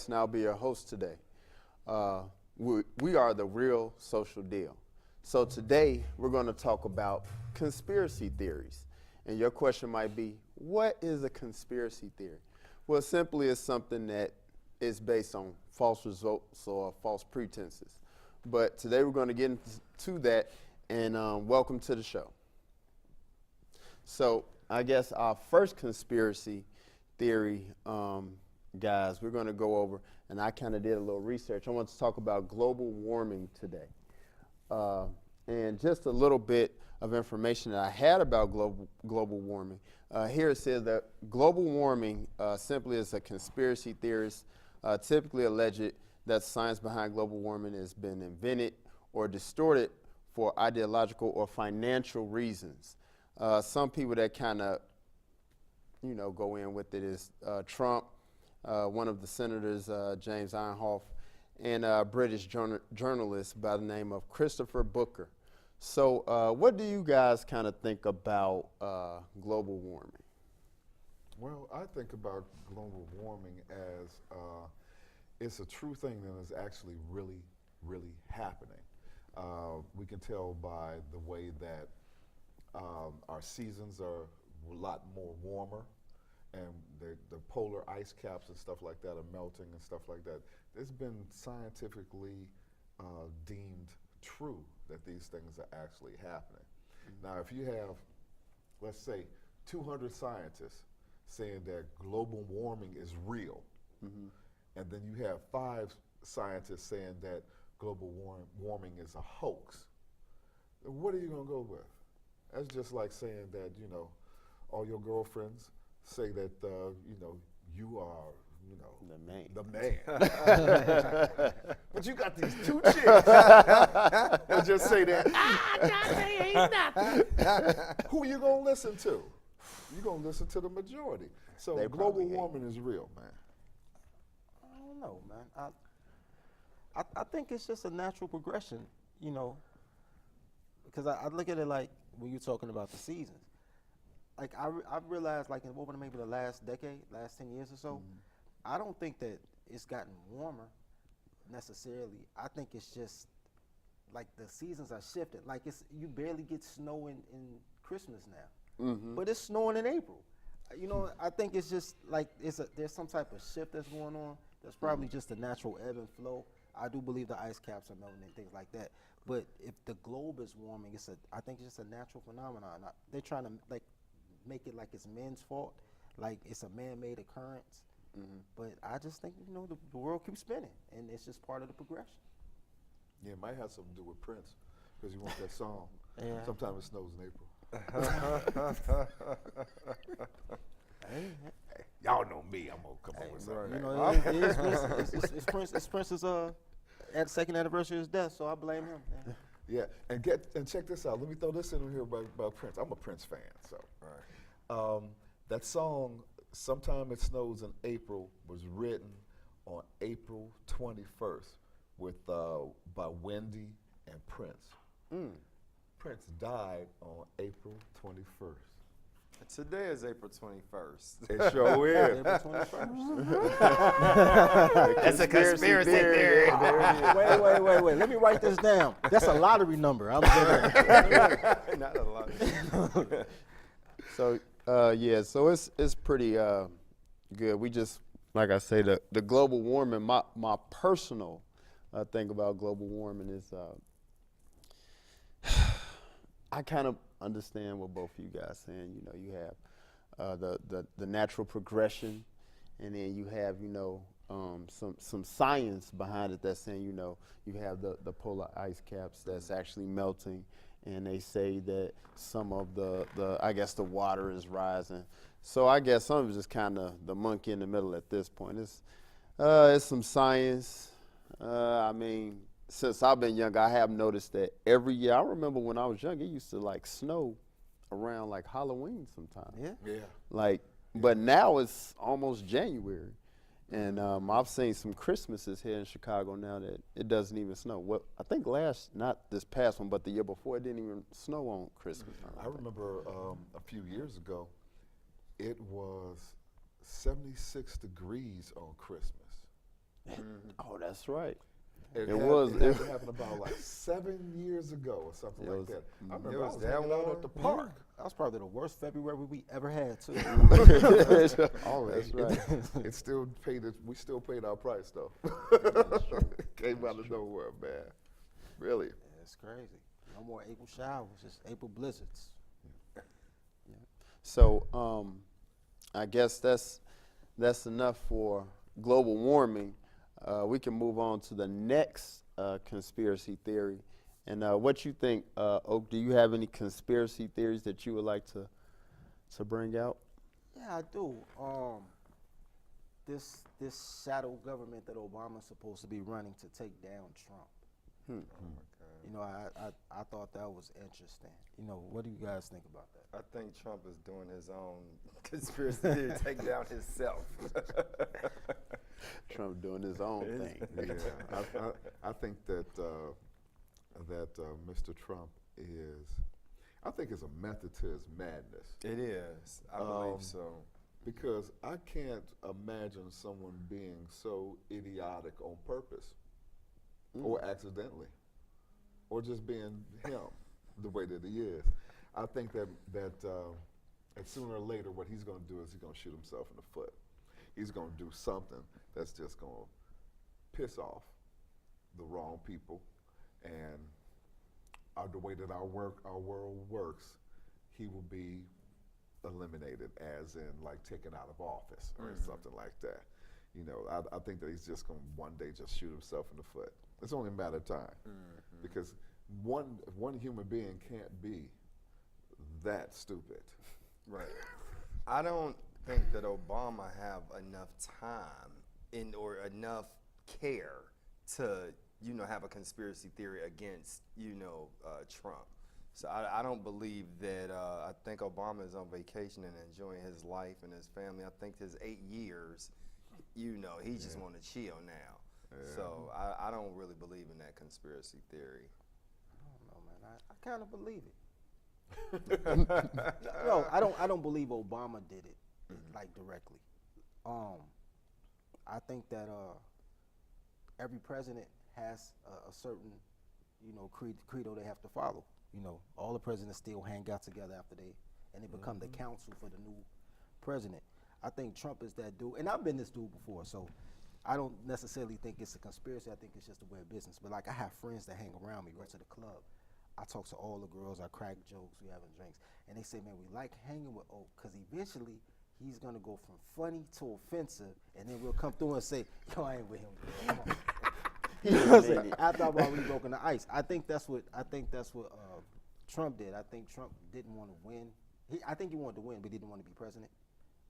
And I'll be your host today. We are the real social deal. So today we're going to talk about conspiracy theories. And your question might be, what is a conspiracy theory? Well, simply it's something that is based on false results or false pretenses. But today we're going to get into that, and welcome to the show. So I guess our first conspiracy theory, guys, we're going to go over, and I kind of did a little research. I want to talk about global warming today. And just a little bit of information that I had about global warming. Here it says that global warming simply is a conspiracy theorist typically alleged that science behind global warming has been invented or distorted for ideological or financial reasons. Some people that kind of, go in with it is Trump, one of the senators, James Inhofe, and a British journalist by the name of Christopher Booker. So what do you guys kind of think about global warming? Well, I think about global warming as it's a true thing that is actually really, really happening. We can tell by the way that our seasons are a lot more warmer, and the polar ice caps and stuff like that are melting and stuff like that. It's been scientifically deemed true that these things are actually happening. Mm-hmm. Now, if you have, let's say, 200 scientists saying that global warming is real, mm-hmm. and then you have 5 scientists saying that global warming is a hoax, what are you going to go with? That's just like saying that, all your girlfriends say that, you are, the man. But you got these 2 chicks that just say that, they ain't nothing. Who you going to listen to? You're going to listen to the majority. So global warming is real, man. I don't know, man. I think it's just a natural progression, because I look at it like when you're talking about the seasons. Like I've realized, like in over maybe the last decade, last 10 years or so, mm-hmm. I don't think that it's gotten warmer necessarily. I think it's just like the seasons are shifted. Like you barely get snow in Christmas now, mm-hmm. but it's snowing in April. I think it's just like there's some type of shift that's going on. There's probably mm-hmm. just a natural ebb and flow. I do believe the ice caps are melting and things like that. But if the globe is warming, I think it's just a natural phenomenon. They're trying to make it like it's men's fault, like it's a man-made occurrence. Mm-hmm. But I just think, the world keeps spinning, and it's just part of the progression. Yeah, it might have something to do with Prince, because you want that song. Yeah. Sometimes it snows in April. Hey, y'all know me. I'm gonna come up with something. It's Prince's second anniversary of his death, so I blame him. Man. Yeah, and check this out. Let me throw this in here about Prince. I'm a Prince fan, so that song, "Sometime It Snows in April," was written on April 21st by Wendy and Prince. Mm. Prince died on April 21st. Today is April 21st. It sure is. April 21st. That's a conspiracy theory. Wait. Let me write this down. That's a lottery number. I'm Not a lottery. So, so it's pretty good. We just, like I say, the global warming, my personal thing about global warming is I kind of understand what both of you guys saying. You know, you have the natural progression, and then you have some science behind it that's saying you have the polar ice caps that's actually melting, and they say that some of the water is rising. So I guess some of it's just kind of the monkey in the middle at this point. It's some science. I mean, since I've been young, I have noticed that every year. I remember when I was young, it used to like snow around like Halloween sometime. Yeah. Yeah. Like, but now it's almost January, and I've seen some Christmases here in Chicago now that it doesn't even snow. Well, I think not this past one, but the year before, it didn't even snow on Christmas. I remember a few years ago, it was 76 degrees on Christmas. Oh, that's right. It was- happened about like 7 years ago or something It like was- that. I remember It I was was that hanging out warm? at the park. That was probably the worst February we ever had, too. Oh, That's it- right. It still paid it. We still paid our price though. Came out of nowhere, man. Really. Yeah, it's crazy. No more April showers, just April blizzards. So I guess that's enough for global warming. We can move on to the next conspiracy theory. And what you think, Oak? Do you have any conspiracy theories that you would like to bring out? Yeah, I do. This shadow government that Obama's supposed to be running to take down Trump. You know, I thought that was interesting. You know, what do you guys think about that? I think Trump is doing his own conspiracy theory to take down himself. Trump doing his own thing. Yeah, I think that Mr. Trump I think it's a method to his madness. It is. I believe so. Because I can't imagine someone being so idiotic on purpose or accidentally or just being him the way that he is. I think that sooner or later what he's going to do is he's going to shoot himself in the foot. He's going to do something that's just going to piss off the wrong people, and the way that our world works, he will be eliminated, as in like taken out of office or something like that. You know, I think that he's just going to one day just shoot himself in the foot. It's only a matter of time because one human being can't be that stupid. Right. I don't think that Obama have enough time or enough care to, have a conspiracy theory against, Trump. So I don't believe that. I think Obama is on vacation and enjoying his life and his family. I think his 8 years, he just want to chill now. Yeah. So I don't really believe in that conspiracy theory. I don't know, man. I kind of believe it. No, I don't believe Obama did it like directly. I think that every president has a certain, credo they have to follow. All the presidents still hang out together after and they become the council for the new president. I think Trump is that dude, and I've been this dude before, so I don't necessarily think it's a conspiracy. I think it's just a way of business. But like, I have friends that hang around me, go to the club. I talk to all the girls, I crack jokes, we having drinks, and they say, man, we like hanging with Oak because eventually he's gonna go from funny to offensive, and then we'll come through and say, yo, I ain't with him, girl. Come on. You know what I'm saying? After I've already broken the ice, I think that's what Trump did. I think Trump didn't want to win. I think he wanted to win, but he didn't want to be president.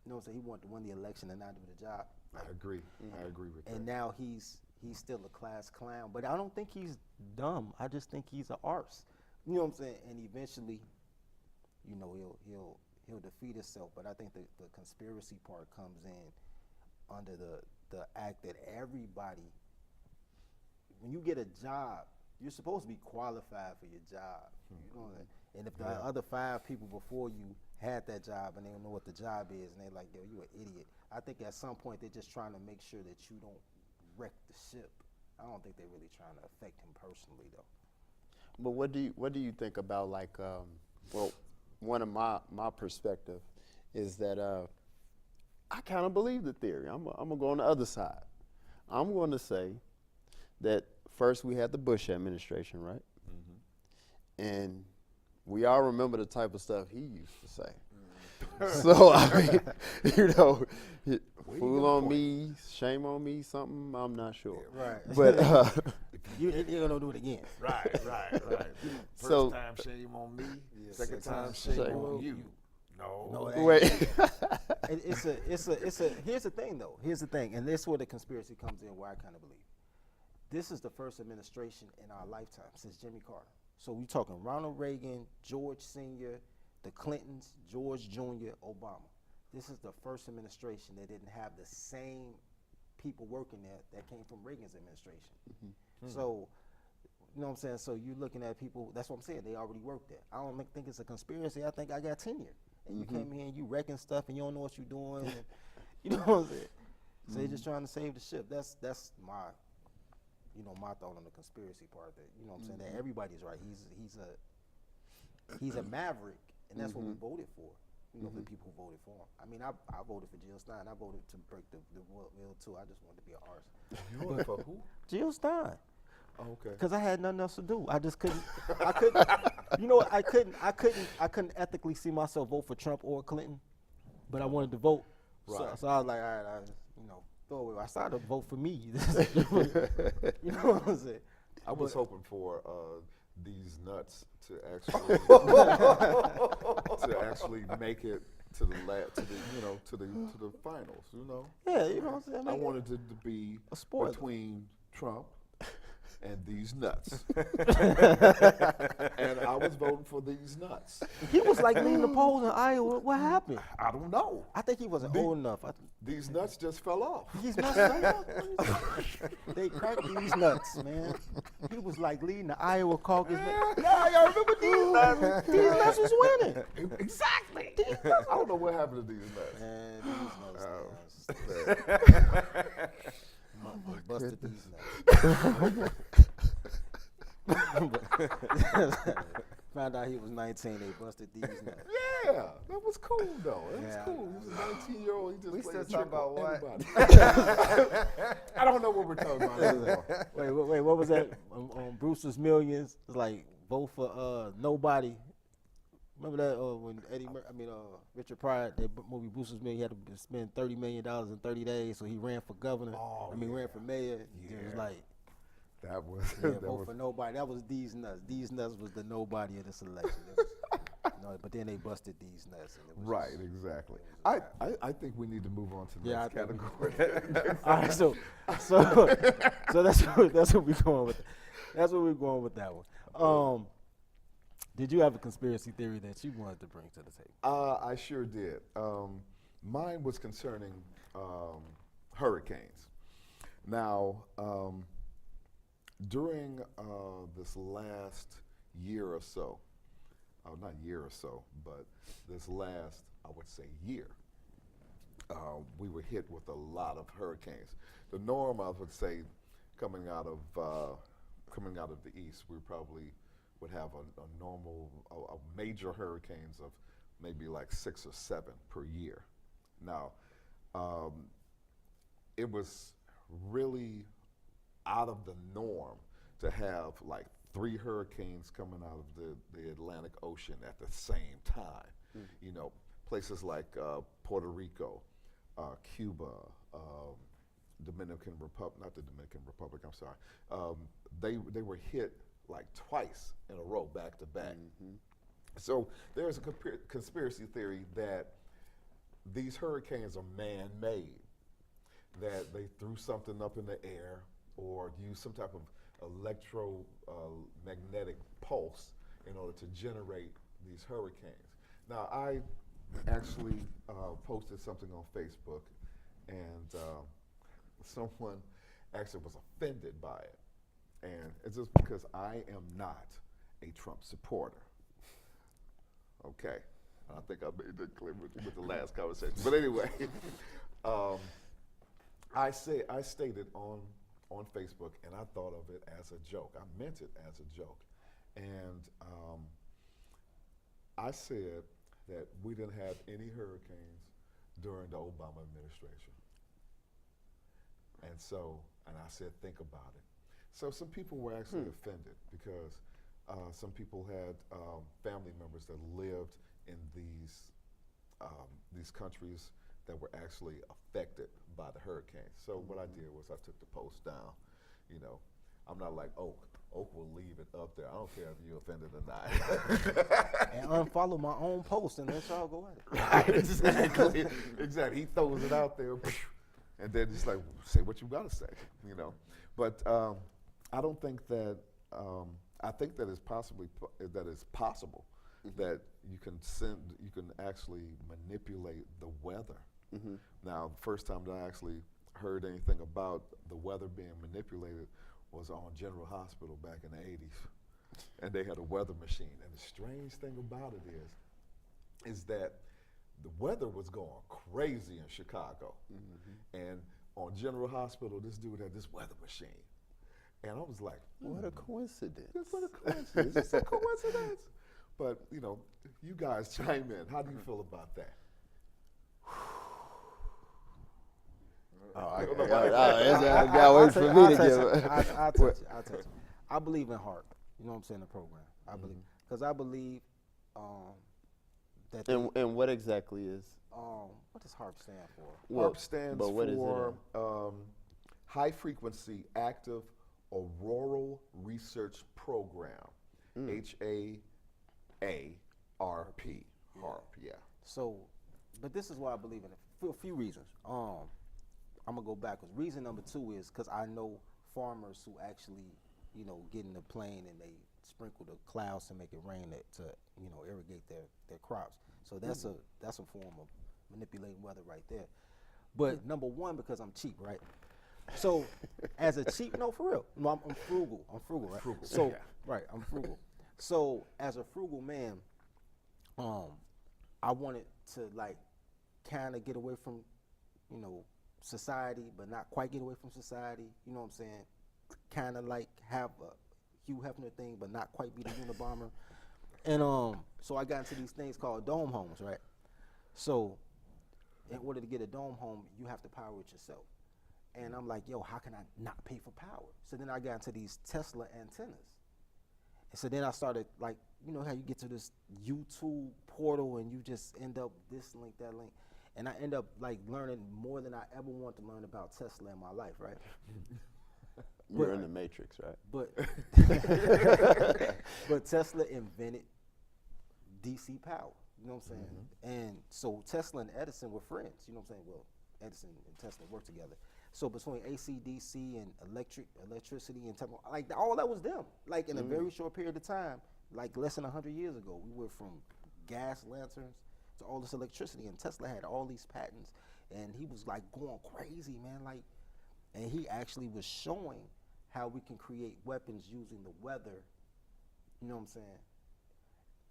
You know what I'm saying? He wanted to win the election and not do the job. I agree. I agree with that. And now he's still a class clown, but I don't think he's dumb. I just think he's an arse. You know what I'm saying? And eventually, he'll defeat himself. But I think the conspiracy part comes in under the act that everybody, when you get a job, you're supposed to be qualified for your job. You know what I'm saying? And if the other 5 people before you had that job and they don't know what the job is and they're like, yo, you an idiot. I think at some point they're just trying to make sure that you don't wreck the ship. I don't think they're really trying to affect him personally, though. But what do you think about like one of my perspective is that I kind of believe the theory. I'm gonna go on the other side. I'm going to say that first we had the Bush administration, right? And we all remember the type of stuff he used to say. So I mean, you know, fool on me, shame on me, something I'm not sure. Right. But You're gonna do it again. Right. First So- time, shame on me. Yeah, Second time, shame shame on on you. No. No, it ain't. wait, It's a. Here's the thing, though. Here's the thing, and this is where the conspiracy comes in. Where I kind of believe this is the first administration in our lifetime since Jimmy Carter. So we talking Ronald Reagan, George Sr., the Clintons, George Jr., Obama. This is the first administration that didn't have the same people working there that came from Reagan's administration. So, you know what I'm saying? So you're looking at people, that's what I'm saying, they already worked there. I don't think it's a conspiracy. I think I got tenure. And you came here and you wrecking stuff and you don't know what you're doing. And, you know what I'm saying? So they're just trying to save the ship. That's my, my thought on the conspiracy part. That, you know what I'm saying? That everybody's right. He's a maverick, and that's what we voted for. You know, the people who voted for him. I mean, I voted for Jill Stein. I voted to break the will too. I just wanted to be an artist. You voted for who? Jill Stein. Oh, okay. Because I had nothing else to do. I just couldn't. I couldn't. You know, I couldn't ethically see myself vote for Trump or Clinton, but I wanted to vote. Right. So I was like, all right, throw away. I started to vote for me. You know what I'm saying? I was But- hoping for these nuts to actually make it to the finals. You know, Yeah, you know what I'm saying? I wanted it to be a spoiler. between Trump and these nuts, and I was voting for these nuts. He was like leading the polls in Iowa. What happened? I don't know. I think he wasn't old enough. These nuts just fell off. These nuts fell off. They cracked these nuts, man. He was like leading the Iowa caucus. Man. Yeah, y'all remember these nuts? These nuts was winning. Exactly. I don't know what happened to these nuts. Man, these nuts. Busted these nuts. Found out he was 19. They busted these nuts. Yeah, that was cool though. That was Yeah. cool. He was a 19-year-old. He just We played still a trick talking on about what? anybody. I don't know what we're talking about anymore. Wait, what was that? On Brewster's Millions, it's like vote for nobody. Remember that when Richard Pryor, that movie Brewster's Millions, he had to spend $30 million in 30 days, so he ran for governor. Oh, ran for mayor. It was Yeah. like, That was yeah, vote for nobody. That was these nuts. These nuts was the nobody of this election. It was, but then they busted these nuts. And it was right. just- Exactly. I think we need to move on to the Yeah, next I think we category. All right, so that's what we're going with. That's what we're going with that one. Did you have a conspiracy theory that you wanted to bring to the table? I sure did. Mine was concerning hurricanes. Now, during this last year or so, not year or so, but this last, I would say, year, we were hit with a lot of hurricanes. The norm, I would say, coming out of the east, we probably would have a normal, major hurricanes of maybe like 6 or 7 per year. Now, it was really out of the norm to have like 3 hurricanes coming out of the Atlantic Ocean at the same time. You know, places like Puerto Rico, Cuba, not the Dominican Republic, I'm sorry. They were hit like twice in a row, back to back. So there's a conspiracy theory that these hurricanes are man-made, that they threw something up in the air or used some type of electromagnetic pulse in order to generate these hurricanes. Now, I actually posted something on Facebook, and someone actually was offended by it. And it's just because I am not a Trump supporter. Okay, I think I made that clear with the last conversation. But anyway, I stated on Facebook, and I thought of it as a joke. I meant it as a joke. And I said that we didn't have any hurricanes during the Obama administration. And I said, think about it. So some people were actually offended because Some people had family members that lived in these countries that were actually affected by the hurricane. So what I did was I took the post down. You know, I'm not like Oak. Oak will leave it up there. I don't care if you're offended or not. And unfollow my own post and let y'all go at it. Right, exactly. Exactly. He throws it out there, and then just like, say what you gotta say, you know. But I don't think that. I think that it's possible that you can actually manipulate the weather. Now, the first time that I actually heard anything about the weather being manipulated was on General Hospital back in the 80s, and they had a weather machine. And the strange thing about it is that the weather was going crazy in Chicago, and on General Hospital, this dude had this weather machine, and I was like, What a coincidence. what a coincidence! It's a coincidence. But you know, you guys chime in. How do you feel about that? I got wait for me to give. I'll touch it. I believe in HARP. You know what I'm saying? The program. I believe because I believe that. And what exactly is? What does HARP stand for? HARP stands but what is it for High Frequency Active Auroral Research Program. HAARP. HARP. Yeah. So, but this is why I believe in it for a few reasons. I'm gonna go backwards. Reason number 2 is because I know farmers who actually, you know, get in the plane and they sprinkle the clouds to make it rain to you know, irrigate their crops. So that's a form of manipulating weather right there. But number 1, because I'm cheap, right? So as a cheap, no, for real. No, I'm frugal. I'm frugal, right? Frugal. So right, I'm frugal. So as a frugal man, I wanted to like kind of get away from, you know, society, but not quite get away from society. You know what I'm saying? Kind of like have a Hugh Hefner thing, but not quite be the Unabomber. And so I got into these things called dome homes, right? So in order to get a dome home, you have to power it yourself. And I'm like, yo, how can I not pay for power? So then I got into these Tesla antennas. And so then I started, like, you know how you get to this YouTube portal and you just end up this link, that link. And I end up like learning more than I ever want to learn about Tesla in my life, right? You're in the Matrix, right? But Tesla invented DC power. You know what I'm saying? And so Tesla and Edison were friends. You know what I'm saying? Well, Edison and Tesla worked together. So between AC, DC, and electricity and like all that was them. Like in a very short period of time, like less than 100 years ago, we were from gas lanterns to all this electricity, and Tesla had all these patents, and he was like going crazy, man. Like, and he actually was showing how we can create weapons using the weather. You know what I'm saying?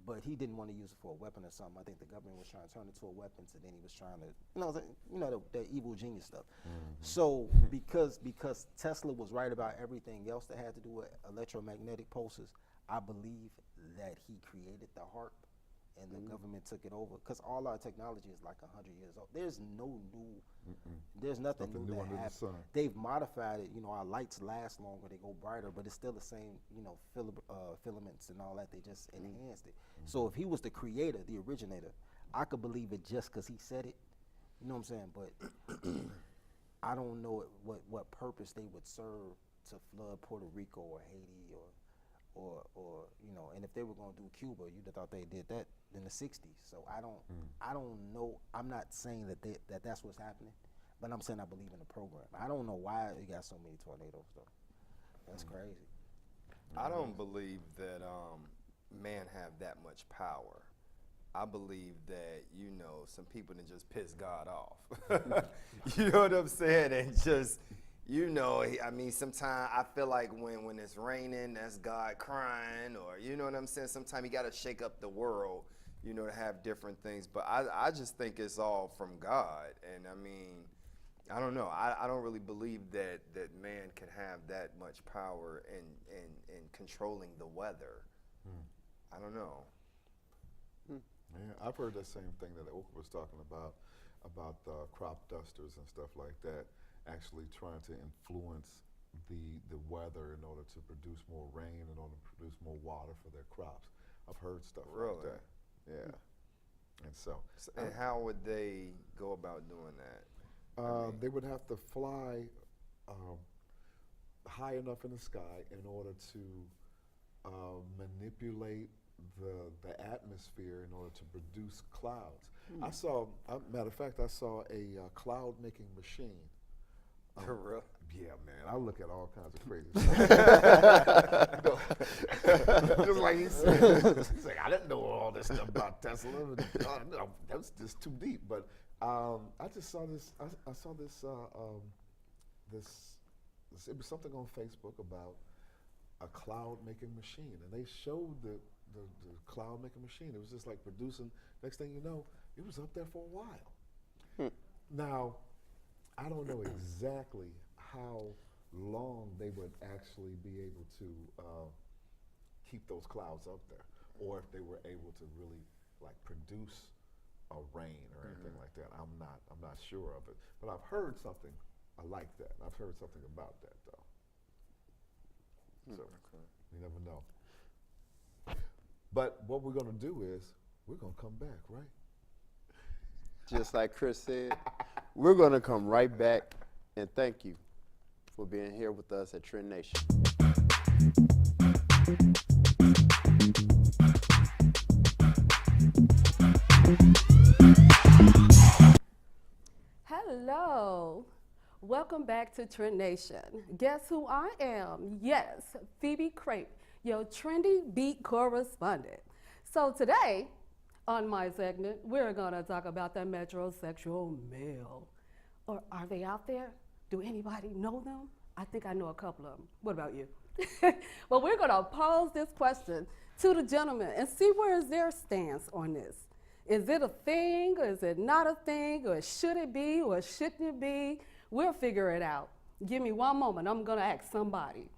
But he didn't want to use it for a weapon or something. I think the government was trying to turn it into a weapon, so then he was trying to, the evil genius stuff. So because Tesla was right about everything else that had to do with electromagnetic pulses, I believe that he created the HARP, and the government took it over. Because all our technology is like 100 years old. There's no new, there's nothing new that under the happened. sun. They've modified it. You know, our lights last longer, they go brighter, but it's still the same, you know, filaments and all that. They just enhanced it. So if he was the creator, the originator, I could believe it just because he said it. You know what I'm saying? But I don't know what purpose they would serve to flood Puerto Rico or Haiti or you know, and if they were going to do Cuba, you'd have thought they did that in the 60s. So I don't know. I'm not saying that that's what's happening, but I'm saying I believe in the program. I don't know why it got so many tornadoes though. That's crazy. I don't believe that man have that much power. I believe that, you know, some people that just piss God off. You know what I'm saying? And just, you know, I mean, sometimes I feel like when it's raining, that's God crying, or, you know what I'm saying? Sometimes you got to shake up the world, you know, to have different things. But I just think it's all from God. And I mean, I don't know. I don't really believe that man can have that much power in controlling the weather. I don't know. Yeah, I've heard that same thing that Oak was talking about crop dusters and stuff like that, actually trying to influence the weather in order to produce more rain, in order to produce more water for their crops. I've heard stuff Really? like that. Yeah. And so, And how would they go about doing that? they would have to fly high enough in the sky in order to manipulate the atmosphere in order to produce clouds. I saw, matter of fact, I saw a cloud making machine. For real? Yeah, man, I look at all kinds of crazy stuff. Just like he said, he's like, I didn't know all this stuff about Tesla. No, that's just too deep. But I just saw this. I saw this. It was something on Facebook about a cloud making machine, and they showed the cloud making machine. It was just like producing. Next thing you know, it was up there for a while. Now, I don't know exactly how long they would actually be able to keep those clouds up there, or if they were able to really like produce a rain or anything like that. I'm not sure of it, but I've heard something like that. I've heard something about that though. So you never know. But what we're going to do is we're going to come back, right? Just like Chris said, we're going to come right back, and thank you for being here with us at Trend Nation. Hello. Welcome back to Trend Nation. Guess who I am? Yes, Phoebe Crape, your trendy beat correspondent. So today, on my segment, we're gonna talk about the metrosexual male. Or are they out there? Do anybody know them? I think I know a couple of them. What about you? Well, we're gonna pose this question to the gentleman and see where is their stance on this. Is it a thing, or is it not a thing, or should it be, or shouldn't it be? We'll figure it out. Give me one moment, I'm gonna ask somebody.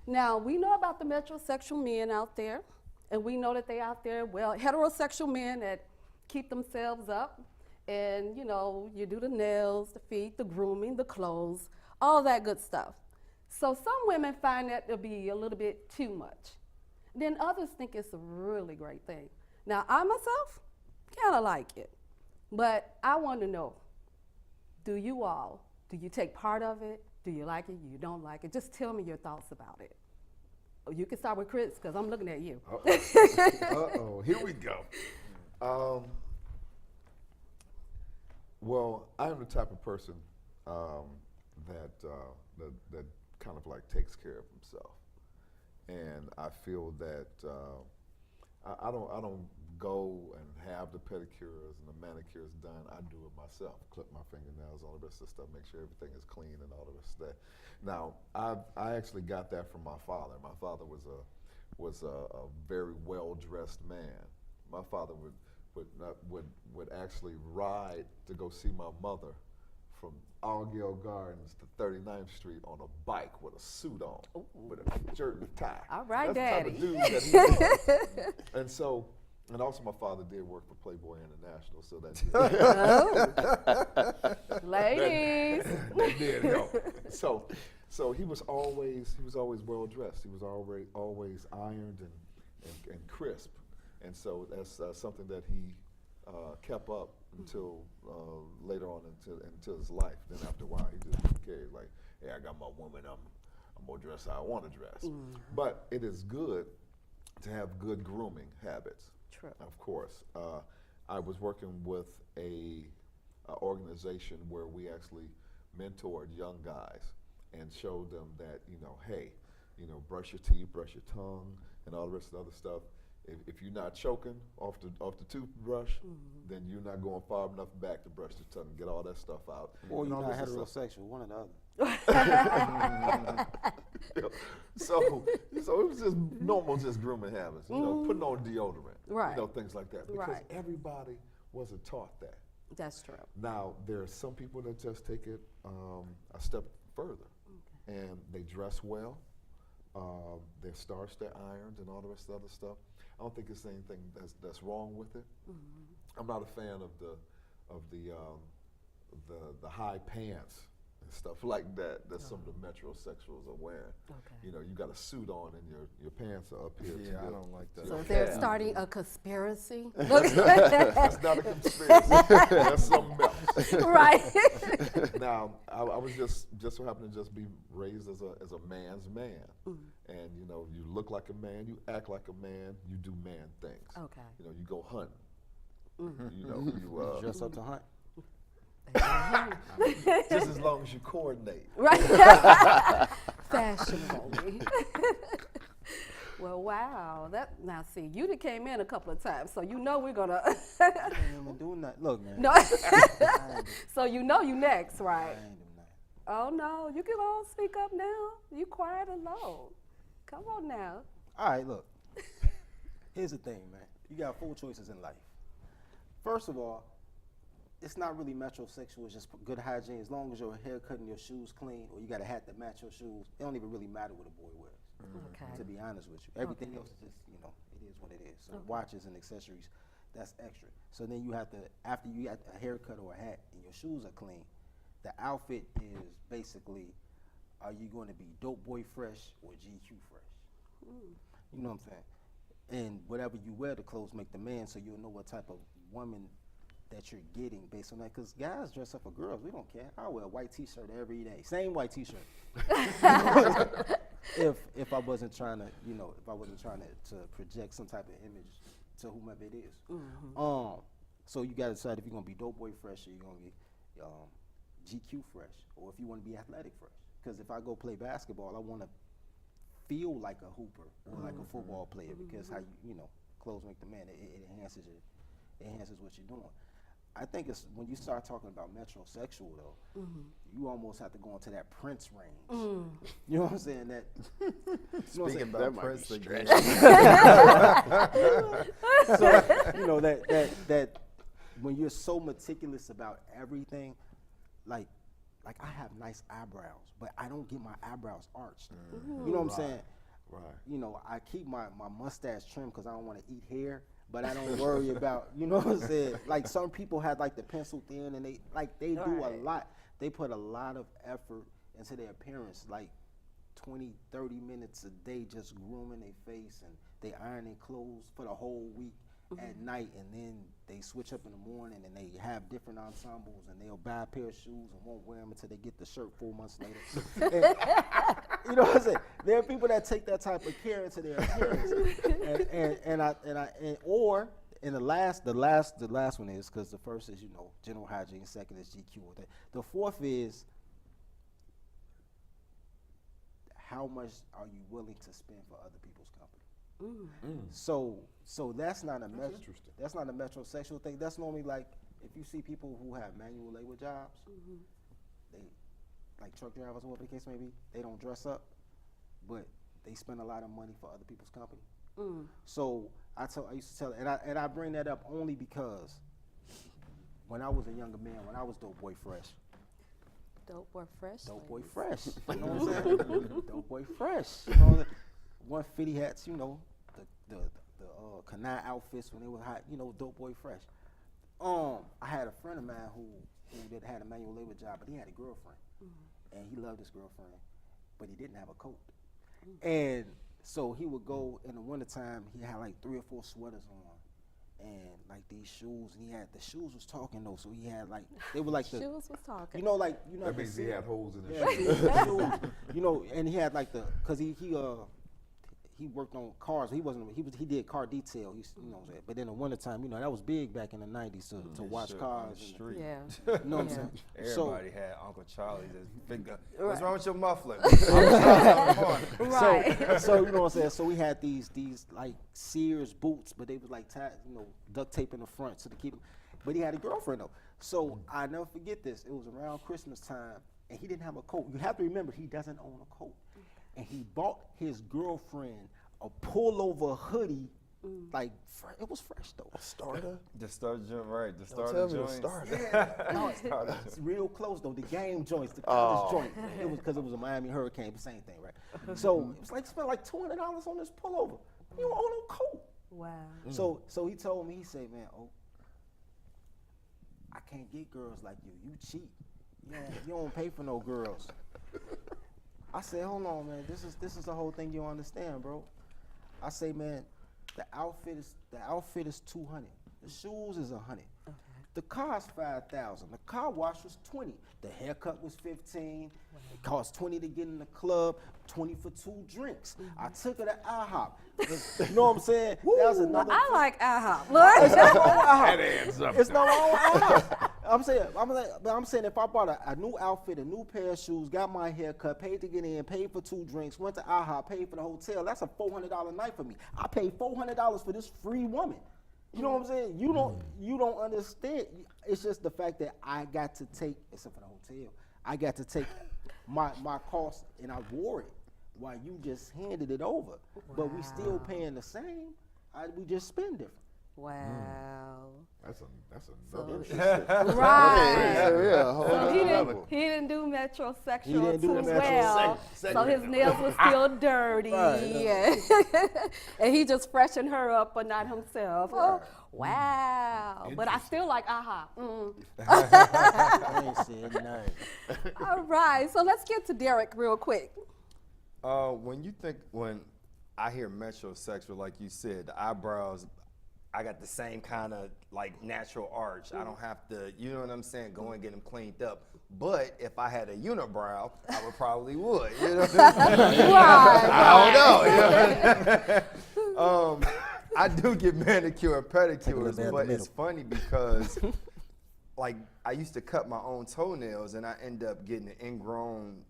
Now, we know about the metrosexual men out there, and we know that they out there, well, heterosexual men that keep themselves up, and you know, you do the nails, the feet, the grooming, the clothes, all that good stuff. So some women find that to be a little bit too much. Then others think it's a really great thing. Now, I myself kind of like it, but I want to know, do you take part of it? Do you like it? You don't like it? Just tell me your thoughts about it. Oh, you can start with Chris, because I'm looking at you. Uh-oh, here we go. Well, I am the type of person that kind of like takes care of himself, and I feel that I don't go and have the pedicures and the manicures done. I do it myself. Clip my fingernails, all the rest of the stuff, make sure everything is clean and all the rest of that. Now, I actually got that from my father. My father was a very well dressed man. My father would actually ride to go see my mother from Argyle Gardens to 39th Street on a bike with a suit on, with a shirt and a tie. All right, That's Daddy. the type of dude that he was. And also my father did work for Playboy International, so that Ladies. that did help. So he was always well dressed. He was always ironed and crisp, and so that's something that he kept up until later on into his life. Then after a while, he just didn't care. Like, hey, I got my woman. I'm gonna dress how I want to dress. But it is good to have good grooming habits. True. Of course. I was working with a organization where we actually mentored young guys and showed them that, hey, brush your teeth, brush your tongue, and all the rest of the other stuff. If you're not choking off the toothbrush, then you're not going far enough back to brush your tongue and get all that stuff out. Or you're all not this stuff. heterosexual, one or the other. So it was just normal, just grooming habits. Putting on deodorant, Right. Things like that. Because Right. everybody wasn't taught that. That's true. Now there are some people that just take it a step further, and they dress well. They're starched, they're ironed, and all the rest of the other stuff. I don't think there's anything that's wrong with it. I'm not a fan of the high pants and stuff like that. That some of the metrosexuals are wearing. Okay. You know, you got a suit on and your pants are up here. Yeah, I don't like that. So they're starting a conspiracy. That's not a conspiracy. That's something else. Right. Now, I was just so happened to just be raised as a man's man, and you know, you look like a man, you act like a man, you do man things. Okay. You know, you go hunting. You know, you Dress up to hunt. just as long as you coordinate. Right. Fashionably. Well, wow. Now see, you done came in a couple of times, so you know we're gonna. I ain't even doing that. Look, man. No. I ain't, So you know you next, I right? ain't doing that. Oh no, you can all speak up now. You quiet and low. Come on now. All right, look. Here's the thing, man. You got 4 choices in life. First of all, it's not really metrosexual. It's just good hygiene. As long as your haircut and your shoes clean, or you got a hat that match your shoes, it don't even really matter what a boy wears. Okay. To be honest with you, everything Okay. else is just, you know, it is what it is. So Okay. watches and accessories, that's extra. So then you have to, after you got a haircut or a hat and your shoes are clean, the outfit is basically, are you going to be dope boy fresh or GQ fresh? You know what I'm saying? And whatever you wear, the clothes make the man, so you'll know what type of woman that you're getting based on that. Because guys dress up for girls, we don't care. I wear a white T-shirt every day, same white T-shirt. if I wasn't trying to, you know, if I wasn't trying to project some type of image to whomever it is. So you got to decide if you're gonna be dope boy fresh or you're gonna be GQ fresh, or if you want to be athletic fresh. Because if I go play basketball, I want to feel like a hooper or like a football player, because how you know, clothes make the man. It enhances it enhances what you're doing. I think it's when you start talking about metrosexual though, you almost have to go into that Prince range. You know what I'm saying? That you know what I'm Speaking saying? about Prince again. So you know that when you're so meticulous about everything, like I have nice eyebrows, but I don't get my eyebrows arched. You know what I'm saying? Right. You know, I keep my mustache trimmed because I don't want to eat hair, but I don't worry about, you know what I'm saying? Like some people have like the pencil thin and they do a Right. lot. They put a lot of effort into their appearance, like 20, 30 minutes a day just grooming their face, and they iron their clothes for the whole week at night, and then they switch up in the morning and they have different ensembles, and they'll buy a pair of shoes and won't wear them until they get the shirt 4 months later. And, you know what I'm saying? There are people that take that type of care into their appearance, and the last one is, because the first is, you know, general hygiene, second is GQ. The fourth is, how much are you willing to spend for other people's company? So that's not a interesting. that's not a metrosexual thing. That's normally like if you see people who have manual labor jobs, they like truck drivers or whatever the case may be, they don't dress up, but they spend a lot of money for other people's company. So I used to tell, and I bring that up only because when I was a younger man, when I was dope boy fresh, Dope boy fresh. dope boy ladies. fresh, you know what I'm saying? Dope boy fresh, you know, 150 hats, you know, the canine outfits when they were hot, you know, dope boy fresh. I had a friend of mine who that had a manual labor job, but he had a girlfriend, and he loved his girlfriend, but he didn't have a coat, and so he would go in the wintertime. He had like 3 or 4 sweaters on, and like these shoes, and the shoes was talking though, so he had like, they were like the, Shoes was talking. you know, like, you know, That the means he se- had holes in his yeah, shoes. shoes, you know, and he had like cause he worked on cars. He did car detail. You know what I'm saying? But in the wintertime, you know, that was big back in the 90s to watch Shit, cars. on the and- street. Yeah. you know what I'm saying? Everybody had Uncle Charlie that's finger. What's Right. wrong with your muffler? Come on. Right. So you know what I'm saying? So we had these like Sears boots, but they was like duct tape in the front to keep him. But he had a girlfriend though. So I never forget this. It was around Christmas time, and he didn't have a coat. You have to remember, he doesn't own a coat. And he bought his girlfriend a pullover hoodie, like it was fresh though. Starter? The start joint, right? The Don't starter tell me the joint. starter. No, it's real close though. The game joints, the college joint. It was because it was a Miami Hurricane, the same thing, right? So it was like spent like $200 on this pullover. You don't own no coat. Wow. So he told me, he said, man, I can't get girls like you. You cheap. You don't pay for no girls. I said, hold on, man. This is the whole thing you don't understand, bro. I say, man, the outfit is $200. The shoes is $100. Okay. The car's $5,000. The car wash was $20. The haircut was $15. It cost $20 to get in the club. $20 for 2 drinks. I took her to IHOP. You know what I'm saying? That was another. I like IHOP. Look. That adds up. It's no wrong with IHOP. I'm saying if I bought a new outfit, a new pair of shoes, got my hair cut, paid to get in, paid for 2 drinks, went to IHOP, paid for the hotel, that's a $400 night for me. I paid $400 for this free woman. You know what I'm saying? You don't understand. It's just the fact that I got to take, except for the hotel, I got to take my cost and I wore it while you just handed it over. But we still paying the same. We just spend different. Wow. That's So- another. Right. Yeah, hold So on. he didn't do metrosexual He didn't do too the well. So his nails were still dirty. Right. And he just freshened her up, but not himself. Oh, wow. But I still like IHOP. I ain't said nothing. All right. So let's get to Derek real quick. When I hear metrosexual, like you said, the eyebrows, I got the same kind of like natural arch. I don't have to, you know what I'm saying, go and get them cleaned up. But if I had a unibrow, I would. You know what I'm saying? Right. I don't know. I do get manicure and pedicures, Take a but little it's funny because like I used to cut my own toenails and I end up getting an ingrown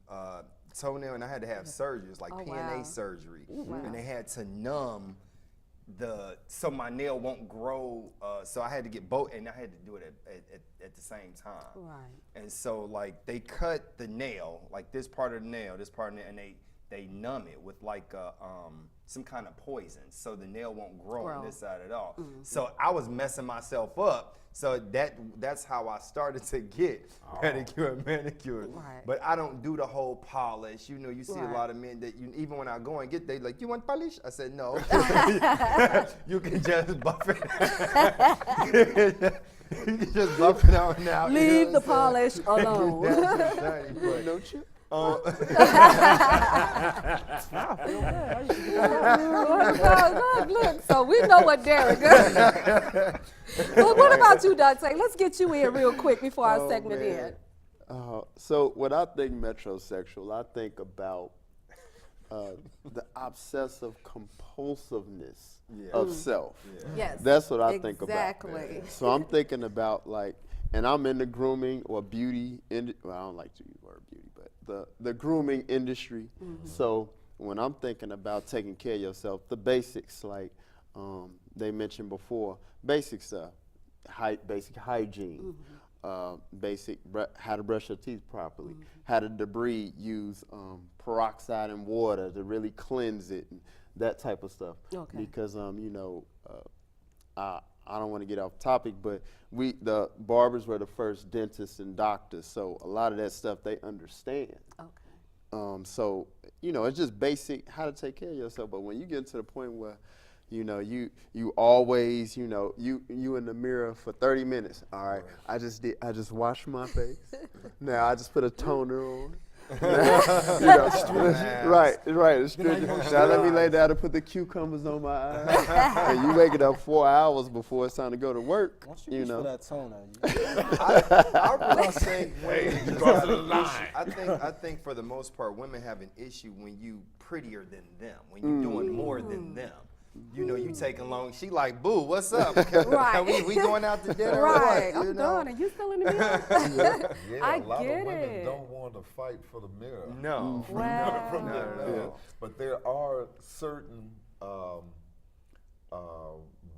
toenail and I had to have surgeries, like Oh, PNA wow. surgery. wow. And they had to numb so my nail won't grow. So I had to get both, and I had to do it at the same time. Right. And so like they cut the nail, like this part of the nail, and they numb it with like some kind of poison, so the nail won't grow on this side at all. So I was messing myself up. So that's how I started to get pedicure and manicure. Right. But I don't do the whole polish. You know, you see Right. a lot of men that even when I go and get, they like, you want polish? I said no. You can just buff it. You can just buff it out now. Leave the polish alone. No chip. Look, so we know what Derek does. But what about you, Dante? Let's get you in real quick before our segment ends. So when I think metrosexual, I think about the obsessive compulsiveness of self. Yes. That's what I think about. Exactly. So I'm thinking about like, and I'm in the grooming or beauty, well, I don't like to use the word beauty, but the grooming industry. So when I'm thinking about taking care of yourself, the basics like they mentioned before, basic stuff, basic hygiene, basic how to brush your teeth properly, how to use peroxide and water to really cleanse it, and that type of stuff. Okay. Because I don't want to get off topic, but the barbers were the first dentists and doctors, so a lot of that stuff they understand. Okay. So it's just basic how to take care of yourself. But when you get to the point where you always you in the mirror for 30 minutes. All right, I just washed my face. Now I just put a toner on. Right. Now let me lay down and put the cucumbers on my eyes. And you wake it up 4 hours before it's time to go to work. Once you reach for that toner, I really think women You crossed the line. I think for the most part, women have an issue when you prettier than them, when you're doing more than them. You taking long. She like, boo, what's up? Right. we going out to dinner? Right. Or what? I'm done. And you still in the mirror? Yeah, I a lot get of women it. don't want to fight for the mirror. No. Wow. From Not at the- all. But there are certain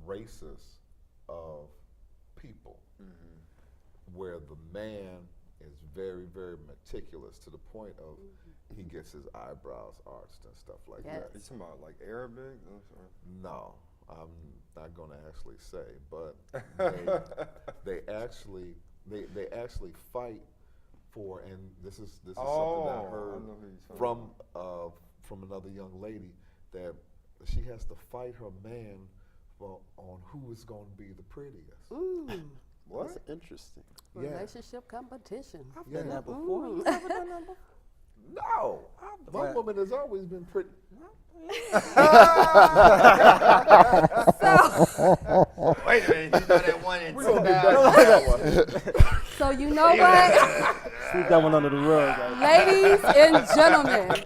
races of people where the man is very, very meticulous to the point of he gets his eyebrows arched and stuff like Yes. that. You talking about like Arabic? No, I'm not going to actually say, but they actually fight for, and this is something I heard know who you're talking from another young lady, that she has to fight her man on who is going to be the prettiest. What? That's interesting. Yeah. Relationship competition. I've Yeah. done that before. Mm. You ever done that before? No, my But- woman has always been pretty. Wait a minute, you know that one in We're gonna get back to that one. So you know what? Sweep that one under the rug. Right? Ladies and gentlemen,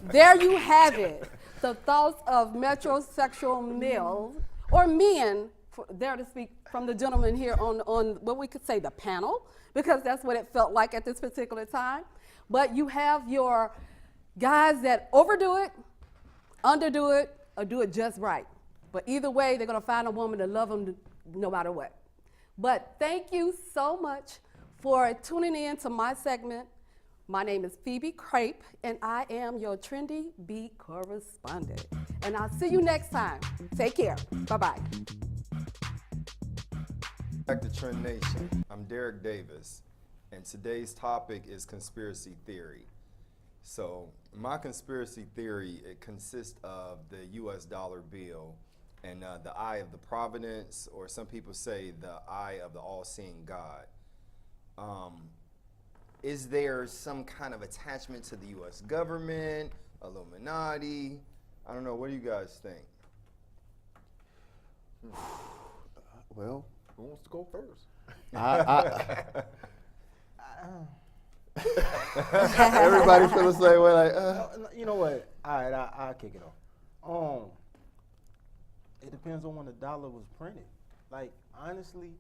there you have it. The thoughts of metrosexual males or men, there to speak from the gentleman here on what we could say the panel, because that's what it felt like at this particular time. But you have your guys that overdo it, underdo it, or do it just right. But either way, they're gonna find a woman to love them no matter what. But thank you so much for tuning in to my segment. My name is Phoebe Crape, and I am your Trendy Beat correspondent. And I'll see you next time. Take care. Bye-bye. Back to Trend Nation. I'm Derek Davis, and today's topic is conspiracy theory. So my conspiracy theory, it consists of the U.S. dollar bill and the eye of the providence, or some people say the eye of the all-seeing God. Is there some kind of attachment to the U.S. government, Illuminati? I don't know. What do you guys think? Well, Who wants to go first? everybody feel the same way. Like, You know what? All right, I'll kick it off. It depends on when the dollar was printed. Like, honestly,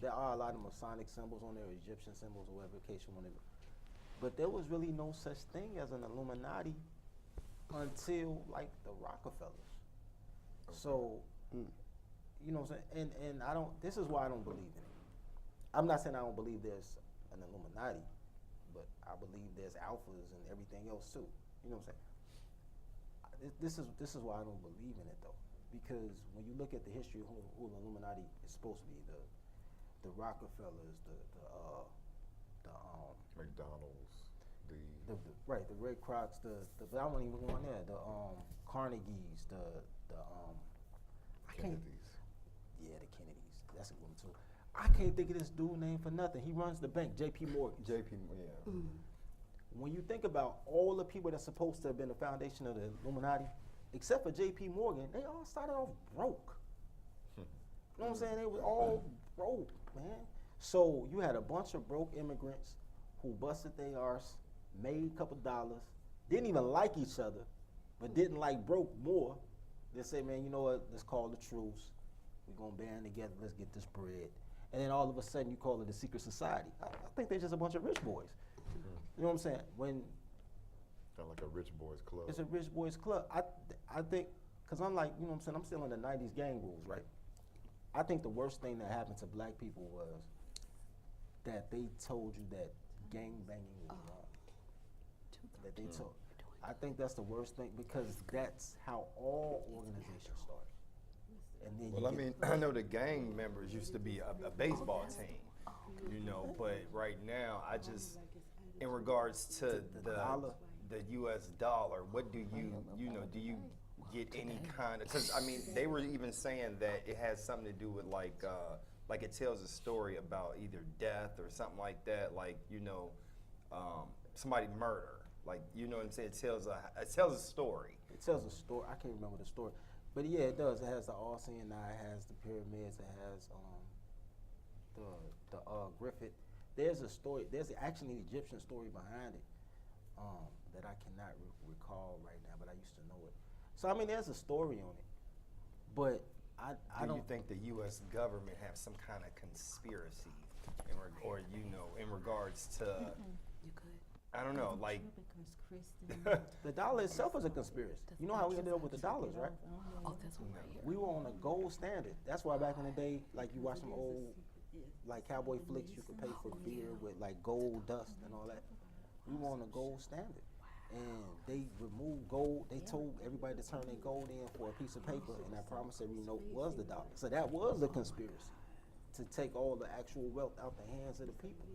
there are a lot of Masonic symbols on there, Egyptian symbols, or whatever the case you want to do. But there was really no such thing as an Illuminati until, like, the Rockefellers. So, you know what I'm saying? And I don't, this is why I don't believe in it. I'm not saying I don't believe there's an Illuminati, but I believe there's alphas and everything else too. You know what I'm saying? This is why I don't believe in it though, because when you look at the history of who the Illuminati is supposed to be, the Rockefellers, the McDonald's, the Red Crocs, but I won't even go on there. The Carnegies, the I can't. Kennedys. Yeah, the Kennedys. That's a good one too. I can't think of this dude name for nothing. He runs the bank, J.P. Morgan. Yeah. When you think about all the people that's supposed to have been the foundation of the Illuminati, except for J.P. Morgan, they all started off broke. You know what I'm saying? They were all broke, man. So you had a bunch of broke immigrants who busted their arse, made a couple dollars, didn't even like each other, but didn't like broke more. They say, man, you know what? Let's call the truce. We're gonna band together. Let's get this bread. And then all of a sudden, you call it a secret society. I think they're just a bunch of rich boys. You know what I'm saying? When Kind of like a rich boys club. it's a rich boys club, I think, because I'm like, you know what I'm saying? I'm still in the 90s gang rules, right? I think the worst thing that happened to black people was that they told you that gang banging was wrong. That they told. I think that's the worst thing because that's how all organizations start. And then Well, I you mean, I know the gang members used to be a baseball team, you know, but right now, I just, in regards to The dollar. the U.S. dollar, what do do you get any kind of, because, I mean, they were even saying that it has something to do with, like it tells a story about either death or something like that, like, somebody murder. Like, you know what I'm saying? It tells a story. It tells a story. I can't remember the story, but yeah, it does. It has the all-seeing eye. It has the pyramids. It has the Griffith. There's a story. There's actually an Egyptian story behind it that I cannot recall right now, but I used to know it. So I mean, there's a story on it, but I Do don't you think the U.S. government have some kind of conspiracy, in regards to? You could. I don't know, like. The dollar itself is a conspiracy. You know how we ended up with the dollars, right? Oh, that's one right here. We were on a gold standard. That's why back in the day, like you watch some old, like cowboy flicks, you could pay for beer with like gold dust and all that. We were on a gold standard, and they removed gold. They told everybody to turn their gold in for a piece of paper, and that promissory note was the dollar. So that was a conspiracy to take all the actual wealth out the hands of the people.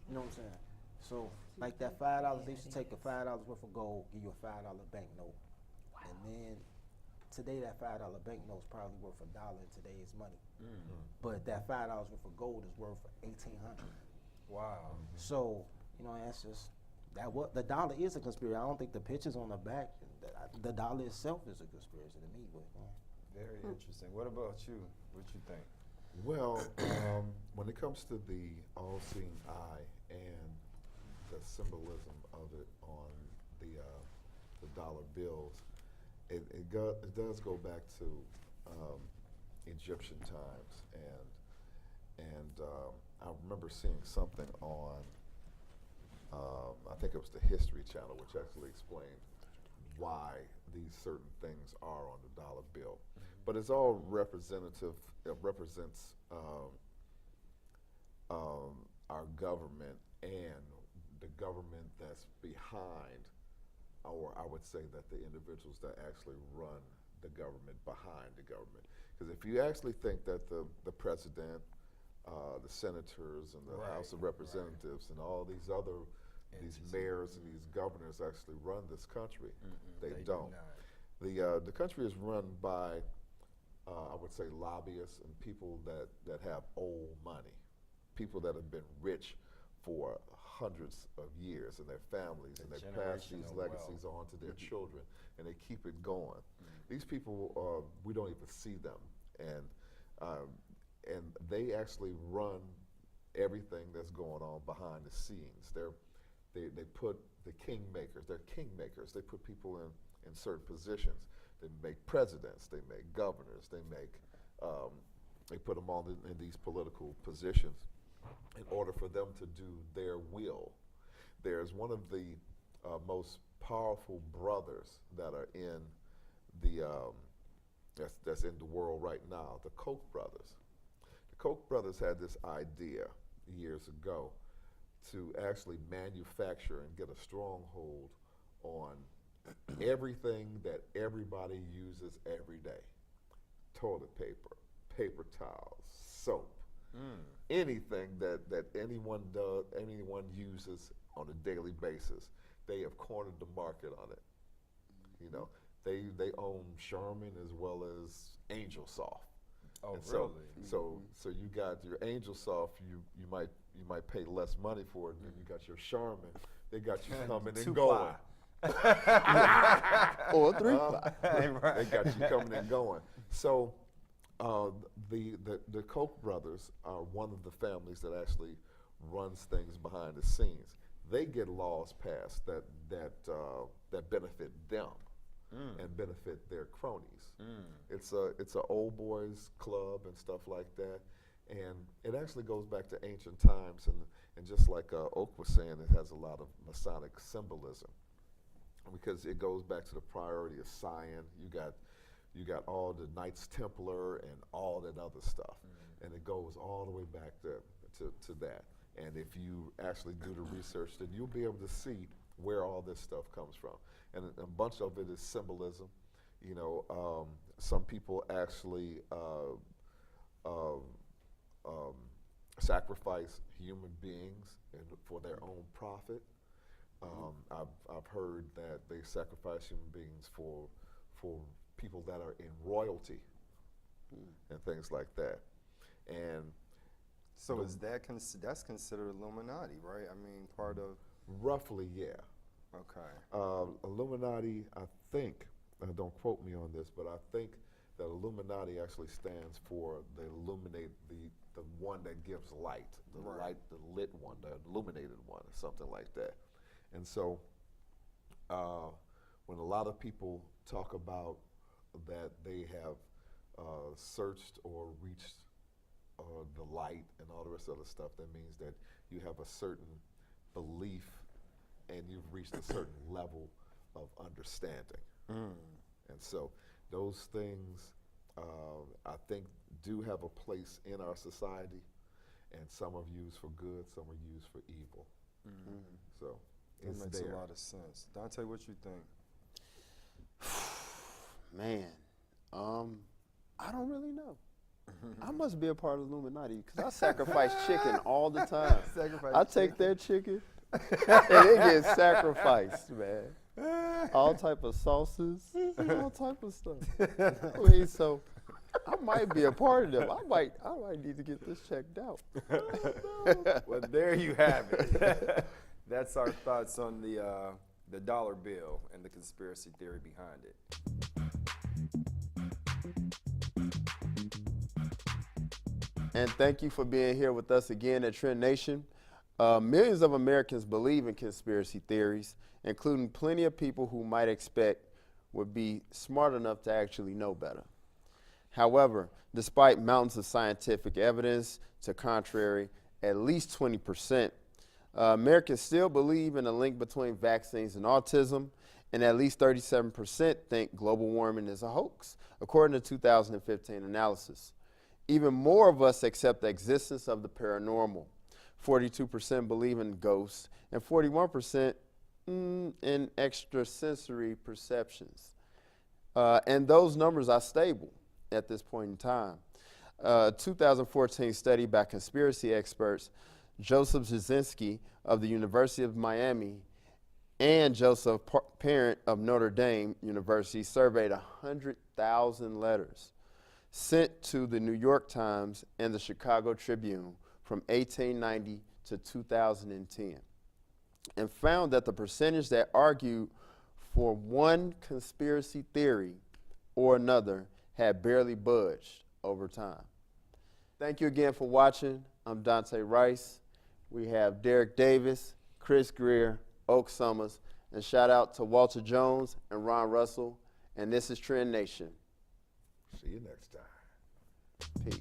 You know what I'm saying? So, like that $5, they used to take a $5 worth of gold, give you a $5 banknote, and then today that $5 banknote is probably worth $1 in today's money. But that $5 worth of gold is worth 1,800. Wow. So, that's just that. What the dollar is a conspiracy. I don't think the pictures on the back, the dollar itself is a conspiracy to me. But Very interesting. What about you? What you think? Well, when it comes to the all-seeing eye and the symbolism of it on the dollar bills, it does go back to Egyptian times, and I remember seeing something on I think it was the History Channel, which actually explained why these certain things are on the dollar bill. But it's all representative. It represents our government and the government that's behind, or I would say that the individuals that actually run the government behind the government. Because if you actually think that the president, the senators, and the House of Representatives, and all these other these mayors and these governors actually run this country, they don't. The country is run by I would say lobbyists and people that have old money, people that have been rich for hundreds of years, and their families, and they pass these legacies on to their children, and they keep it going. These people, we don't even see them, and they actually run everything that's going on behind the scenes. They put the kingmakers, they're kingmakers. They put people in certain positions. They make presidents, they make governors, they put them all in these political positions in order for them to do their will. There's one of the most powerful brothers that are in that's in the world right now, the Koch brothers. The Koch brothers had this idea years ago to actually manufacture and get a stronghold on everything that everybody uses every day. Toilet paper, paper towels, soap, anything that anyone uses on a daily basis. They have cornered the market on it. They own Sherman as well as Angel Soft. Oh, and really? So you got your Angel Soft. You might pay less money for it, and then you got your Sherman. They got you coming and going. Or 3-ply. They got you coming and going. So the Koch brothers are one of the families that actually runs things behind the scenes. They get laws passed that benefit them and benefit their cronies. It's a old boys club and stuff like that, and it actually goes back to ancient times, and just like Oak was saying, it has a lot of Masonic symbolism, because it goes back to the priority of Sion. You got all the Knights Templar and all that other stuff, and it goes all the way back to that. And if you actually do the research, then you'll be able to see where all this stuff comes from. And a bunch of it is symbolism. Some people actually sacrifice human beings for their own profit. I've heard that they sacrifice human beings for people that are in royalty and things like that. And so is that's considered Illuminati, right? I mean, part of roughly, yeah. Okay. Illuminati, I think, don't quote me on this, but I think that Illuminati actually stands for the one that gives light, the lit one, the illuminated one, or something like that. And so when a lot of people talk about that they have searched or reached the light and all the rest of the stuff, that means that you have a certain belief and you've reached a certain level of understanding. And so those things, I think, do have a place in our society, and some are used for good, some are used for evil. So that makes a lot of sense. Dante, what you think? Man, I don't really know. I must be a part of Illuminati because I sacrifice chicken all the time. I take their chicken and it gets sacrificed, man. all type of sauces, all type of stuff. I mean, so I might be a part of them. I might need to get this checked out. Well, there you have it. That's our thoughts on the dollar bill and the conspiracy theory behind it. And thank you for being here with us again at Trendnation. Millions of Americans believe in conspiracy theories, including plenty of people who might expect would be smart enough to actually know better. However, despite mountains of scientific evidence to contrary, at least 20%, Americans still believe in a link between vaccines and autism, and at least 37% think global warming is a hoax, according to 2015 analysis. Even more of us accept the existence of the paranormal. 42% believe in ghosts, and 41% in extrasensory perceptions. And those numbers are stable at this point in time. A 2014 study by conspiracy experts Joseph Jasinski of the University of Miami and Joseph Parent of Notre Dame University surveyed 100,000 letters sent to the New York Times and the Chicago Tribune from 1890 to 2010, and found that the percentage that argued for one conspiracy theory or another had barely budged over time. Thank you again for watching. I'm Dante Rice. We have Derek Davis, Chris Greer, Oak Summers, and shout out to Walter Jones and Ron Russell. And this is Trend Nation. See you next time. Peace.